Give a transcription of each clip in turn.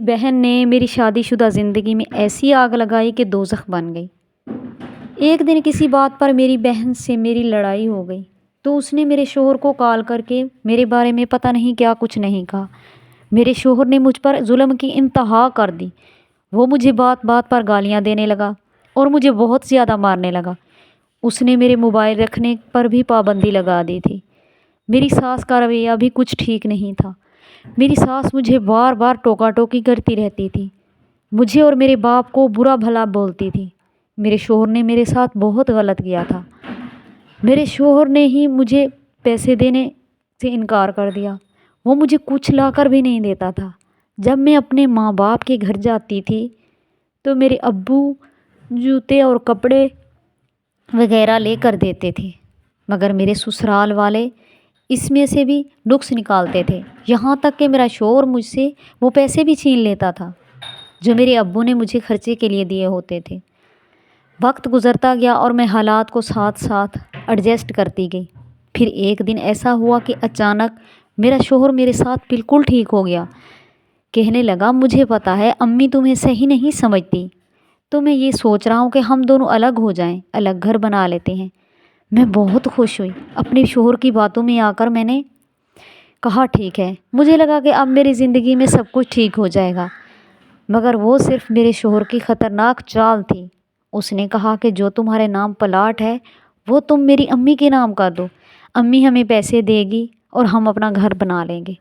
بہن نے میری شادی شدہ زندگی میں ایسی آگ لگائی کہ دوزخ بن گئی۔ ایک دن کسی بات پر میری بہن سے میری لڑائی ہو گئی تو اس نے میرے شوہر کو کال کر کے میرے بارے میں پتہ نہیں کیا کچھ نہیں کہا۔ میرے شوہر نے مجھ پر ظلم کی انتہا کر دی۔ وہ مجھے بات بات پر گالیاں دینے لگا اور مجھے بہت زیادہ مارنے لگا۔ اس نے میرے موبائل رکھنے پر بھی پابندی لگا دی تھی۔ میری ساس کا رویہ بھی کچھ ٹھیک نہیں تھا۔ میری ساس مجھے بار بار ٹوکا ٹوکی کرتی رہتی تھی، مجھے اور میرے باپ کو برا بھلا بولتی تھی۔ میرے شوہر نے میرے ساتھ بہت غلط کیا تھا۔ میرے شوہر نے ہی مجھے پیسے دینے سے انکار کر دیا۔ وہ مجھے کچھ لا کر بھی نہیں دیتا تھا۔ جب میں اپنے ماں باپ کے گھر جاتی تھی تو میرے ابو جوتے اور کپڑے وغیرہ لے کر دیتے تھے، مگر میرے سسرال والے اس میں سے بھی نقص نکالتے تھے، یہاں تک کہ میرا شوہر مجھ سے وہ پیسے بھی چھین لیتا تھا جو میرے ابو نے مجھے خرچے کے لیے دیے ہوتے تھے۔ وقت گزرتا گیا اور میں حالات کو ساتھ ساتھ ایڈجسٹ کرتی گئی۔ پھر ایک دن ایسا ہوا کہ اچانک میرا شوہر میرے ساتھ بالکل ٹھیک ہو گیا۔ کہنے لگا، مجھے پتہ ہے امی تمہیں صحیح نہیں سمجھتی، تو میں یہ سوچ رہا ہوں کہ ہم دونوں الگ ہو جائیں، الگ گھر بنا لیتے ہیں۔ میں بہت خوش ہوئی۔ اپنے شوہر کی باتوں میں آ کر میں نے کہا ٹھیک ہے۔ مجھے لگا کہ اب میری زندگی میں سب کچھ ٹھیک ہو جائے گا، مگر وہ صرف میرے شوہر کی خطرناک چال تھی۔ اس نے کہا کہ جو تمہارے نام پلاٹ ہے وہ تم میری امی کے نام کر دو، امی ہمیں پیسے دے گی اور ہم اپنا گھر بنا لیں گے۔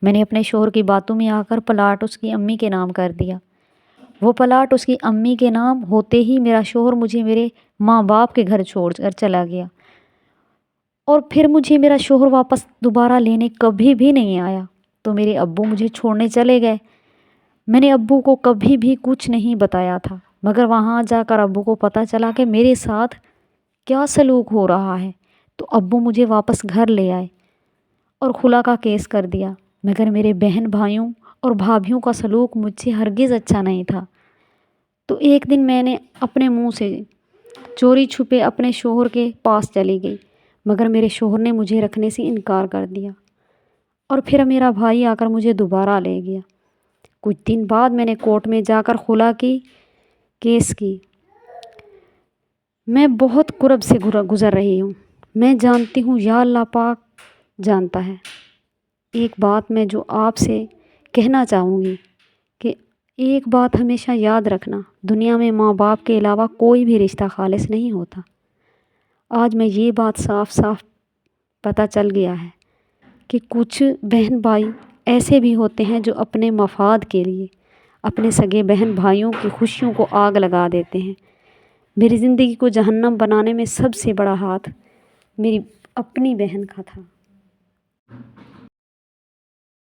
میں نے اپنے شوہر کی باتوں میں آ کر پلاٹ اس کی امی کے نام کر دیا۔ وہ پلاٹ اس کی امی کے نام ہوتے ہی میرا شوہر مجھے میرے ماں باپ کے گھر چھوڑ کر چلا گیا، اور پھر مجھے میرا شوہر واپس دوبارہ لینے کبھی بھی نہیں آیا۔ تو میرے ابو مجھے چھوڑنے چلے گئے۔ میں نے ابو کو کبھی بھی کچھ نہیں بتایا تھا، مگر وہاں جا کر ابو کو پتہ چلا کہ میرے ساتھ کیا سلوک ہو رہا ہے، تو ابو مجھے واپس گھر لے آئے اور خلا کا کیس کر دیا۔ مگر میرے بہن بھائیوں اور بھابھیوں کا سلوک مجھ سے ہرگز اچھا نہیں تھا۔ تو ایک دن میں نے اپنے منہ سے چوری چھپے اپنے شوہر کے پاس چلی گئی، مگر میرے شوہر نے مجھے رکھنے سے انکار کر دیا، اور پھر میرا بھائی آ کر مجھے دوبارہ لے گیا۔ کچھ دن بعد میں نے کورٹ میں جا کر خلا کی کیس کی۔ میں بہت کرب سے گزر رہی ہوں۔ میں جانتی ہوں یا اللہ پاک جانتا ہے۔ ایک بات میں جو آپ سے کہنا چاہوں گی کہ ایک بات ہمیشہ یاد رکھنا، دنیا میں ماں باپ کے علاوہ کوئی بھی رشتہ خالص نہیں ہوتا۔ آج میں یہ بات صاف صاف پتہ چل گیا ہے کہ کچھ بہن بھائی ایسے بھی ہوتے ہیں جو اپنے مفاد کے لیے اپنے سگے بہن بھائیوں کی خوشیوں کو آگ لگا دیتے ہیں۔ میری زندگی کو جہنم بنانے میں سب سے بڑا ہاتھ میری اپنی بہن کا تھا۔